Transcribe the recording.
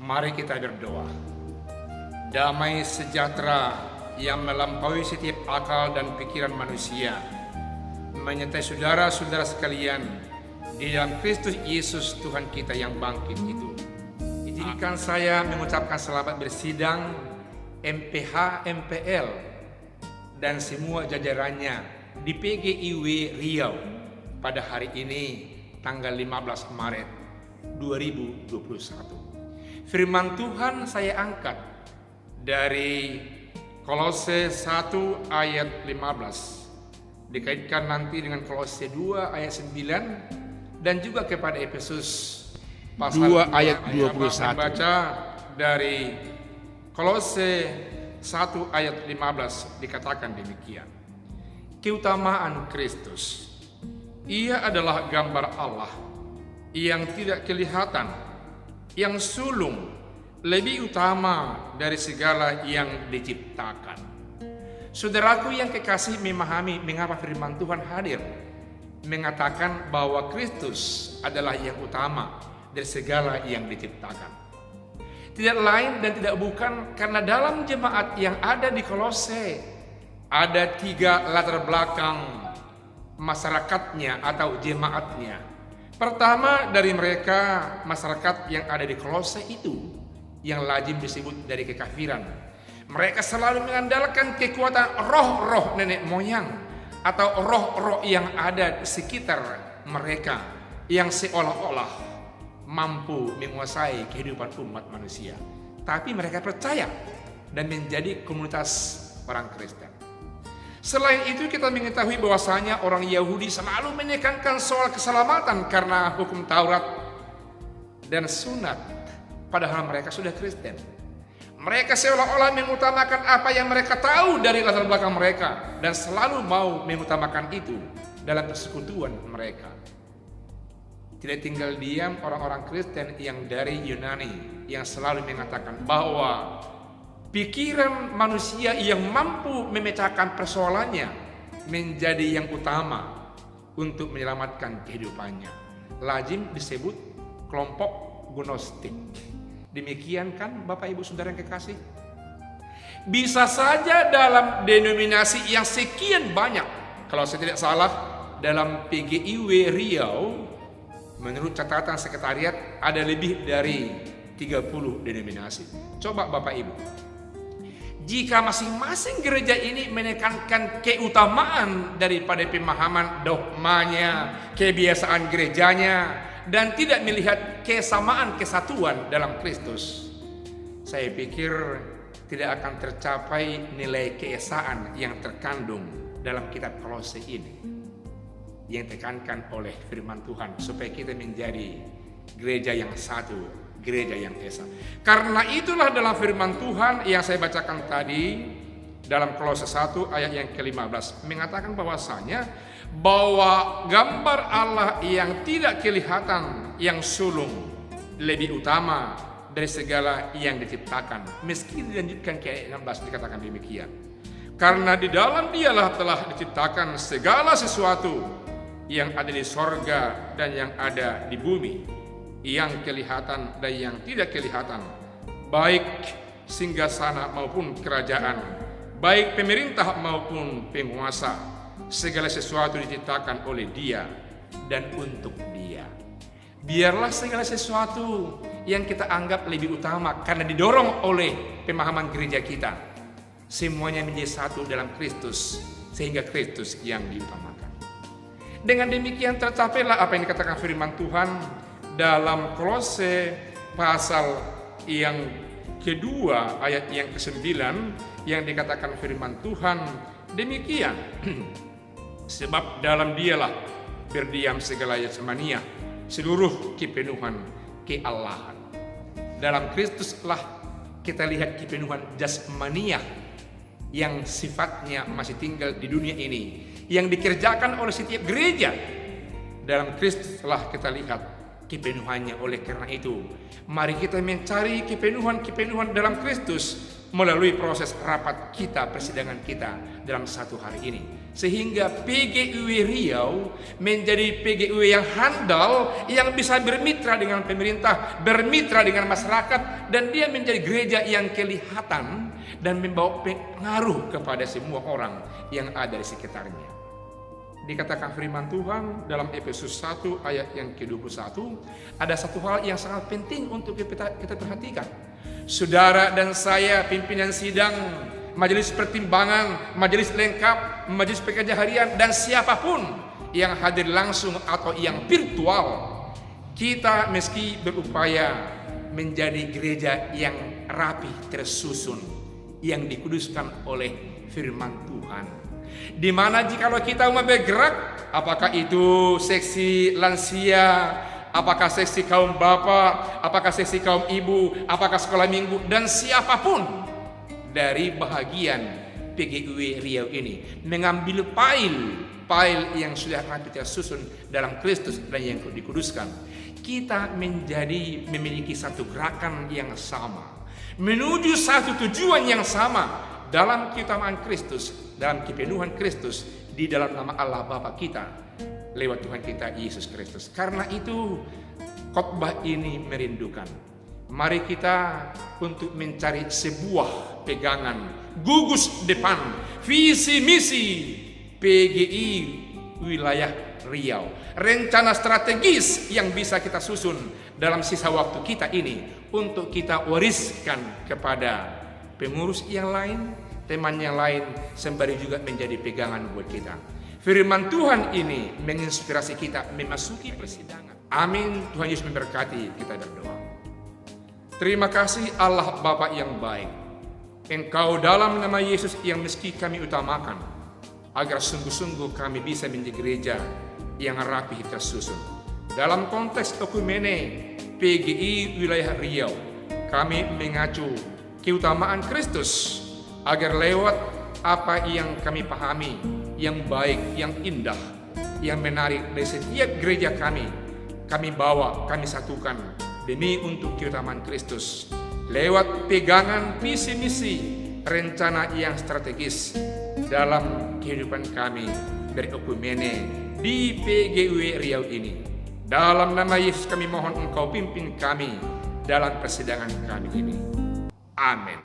Mari kita berdoa. Damai sejahtera yang melampaui setiap akal dan pikiran manusia menyertai saudara-saudara sekalian di dalam Kristus Yesus Tuhan kita yang bangkit itu. Izinkan saya mengucapkan selamat bersidang MPH, MPL dan semua jajarannya di PGIW Riau pada hari ini tanggal 15 Maret 2021. Firman Tuhan saya angkat dari Kolose 1 ayat 15 dikaitkan nanti dengan Kolose 2 ayat 9 dan juga kepada Efesus pasal 2 ayat 21. Baca dari Kolose 1 ayat 15 dikatakan demikian. Keutamaan Kristus. Ia adalah gambar Allah yang tidak kelihatan, yang sulung, lebih utama dari segala yang diciptakan. Saudaraku yang kekasih memahami mengapa firman Tuhan hadir, mengatakan bahwa Kristus adalah yang utama dari segala yang diciptakan. Tidak lain dan tidak bukan karena dalam jemaat yang ada di Kolose ada 3 latar belakang masyarakatnya atau jemaatnya. Pertama dari mereka masyarakat yang ada di Kolose itu yang lazim disebut dari kekafiran. Mereka selalu mengandalkan kekuatan roh-roh nenek moyang atau roh-roh yang ada di sekitar mereka yang seolah-olah mampu menguasai kehidupan umat manusia. Tapi mereka percaya dan menjadi komunitas orang Kristen. Selain itu kita mengetahui bahwasanya orang Yahudi selalu menekankan soal keselamatan karena hukum Taurat dan sunat, padahal mereka sudah Kristen. Mereka seolah-olah mengutamakan apa yang mereka tahu dari latar belakang mereka dan selalu mau mengutamakan itu dalam persekutuan mereka. Tidak tinggal diam orang-orang Kristen yang dari Yunani yang selalu mengatakan bahwa pikiran manusia yang mampu memecahkan persoalannya menjadi yang utama untuk menyelamatkan kehidupannya. Lazim disebut kelompok gnostik. Demikian kan Bapak Ibu Saudara yang kekasih? Bisa saja dalam denominasi yang sekian banyak, kalau saya tidak salah dalam PGIW Riau, menurut catatan sekretariat ada lebih dari 30 denominasi. Coba Bapak Ibu, jika masing-masing gereja ini menekankan keutamaan daripada pemahaman dogmanya, kebiasaan gerejanya, dan tidak melihat kesamaan kesatuan dalam Kristus, saya pikir tidak akan tercapai nilai keesaan yang terkandung dalam kitab Kolose ini yang ditekankan oleh firman Tuhan supaya kita menjadi gereja yang satu, gereja yang esa. Karena itulah dalam firman Tuhan yang saya bacakan tadi dalam Kolose 1 ayat yang ke-15 mengatakan bahwasanya bahwa gambar Allah yang tidak kelihatan, yang sulung, lebih utama dari segala yang diciptakan. Meski dilanjutkan ke ayat 16 dikatakan demikian. Karena di dalam Dialah telah diciptakan segala sesuatu yang ada di sorga dan yang ada di bumi, yang kelihatan dan yang tidak kelihatan, baik singgasana maupun kerajaan, baik pemerintah maupun penguasa. Segala sesuatu diciptakan oleh Dia dan untuk Dia. Biarlah segala sesuatu yang kita anggap lebih utama karena didorong oleh pemahaman gereja kita, semuanya menjadi satu dalam Kristus, sehingga Kristus yang diutamakan. Dengan demikian tercapailah apa yang dikatakan firman Tuhan dalam Kolose pasal yang kedua ayat yang ke-9 yang dikatakan firman Tuhan demikian. Sebab dalam Dialah berdiam segala jasmania, seluruh kepenuhan keallahan. Dalam Kristuslah kita lihat kepenuhan jasmania yang sifatnya masih tinggal di dunia ini, yang dikerjakan oleh setiap gereja. Dalam Kristuslah kita lihat kepenuhannya. Oleh karena itu, mari kita mencari kepenuhan dalam Kristus melalui proses rapat kita, persidangan kita dalam satu hari ini. sehingga PGUW Riau menjadi PGUW yang handal, yang bisa bermitra dengan pemerintah, bermitra dengan masyarakat, dan dia menjadi gereja yang kelihatan dan membawa pengaruh kepada semua orang yang ada di sekitarnya. Dikatakan firman Tuhan dalam Efesus 1 ayat yang ke-21, ada satu hal yang sangat penting untuk kita perhatikan. Saudara dan saya, pimpinan sidang, majelis pertimbangan, majelis lengkap, majelis pekerja harian, dan siapapun yang hadir langsung atau yang virtual, kita meski berupaya menjadi gereja yang rapi, tersusun, yang dikuduskan oleh firman Tuhan. Di mana jikalau kita mau bergerak, apakah itu seksi lansia, apakah seksi kaum bapak, apakah seksi kaum ibu, apakah sekolah minggu, dan siapapun dari bahagian PGUW Riau ini mengambil file yang sudah rapi tersusun dalam Kristus dan yang dikuduskan, kita memiliki satu gerakan yang sama, menuju satu tujuan yang sama, dalam keutamaan Kristus, dalam kepenuhan Kristus, di dalam nama Allah Bapa kita, lewat Tuhan kita Yesus Kristus. Karena itu khotbah ini merindukan, mari kita untuk mencari sebuah pegangan, gugus depan, visi misi PGI wilayah Riau, rencana strategis yang bisa kita susun dalam sisa waktu kita ini untuk kita wariskan kepada pengurus yang lain, teman yang lain, sembari juga menjadi pegangan buat kita. Firman Tuhan ini menginspirasi kita memasuki persidangan. Amin. Tuhan Yesus memberkati. Kita berdoa. Terima kasih Allah Bapa yang baik. Engkau dalam nama Yesus yang meski kami utamakan, agar sungguh-sungguh kami bisa menjadi gereja yang rapi tersusun. Dalam konteks ekumene PGI wilayah Riau, kami mengacu keutamaan Kristus, agar lewat apa yang kami pahami, yang baik, yang indah, yang menarik dari setiap gereja kami bawa, kami satukan demi untuk keutamaan Kristus. Lewat pegangan visi misi, rencana yang strategis dalam kehidupan kami berekumene di PGUW Riau ini. Dalam nama Yesus kami mohon Engkau pimpin kami dalam persidangan kami ini. Amin.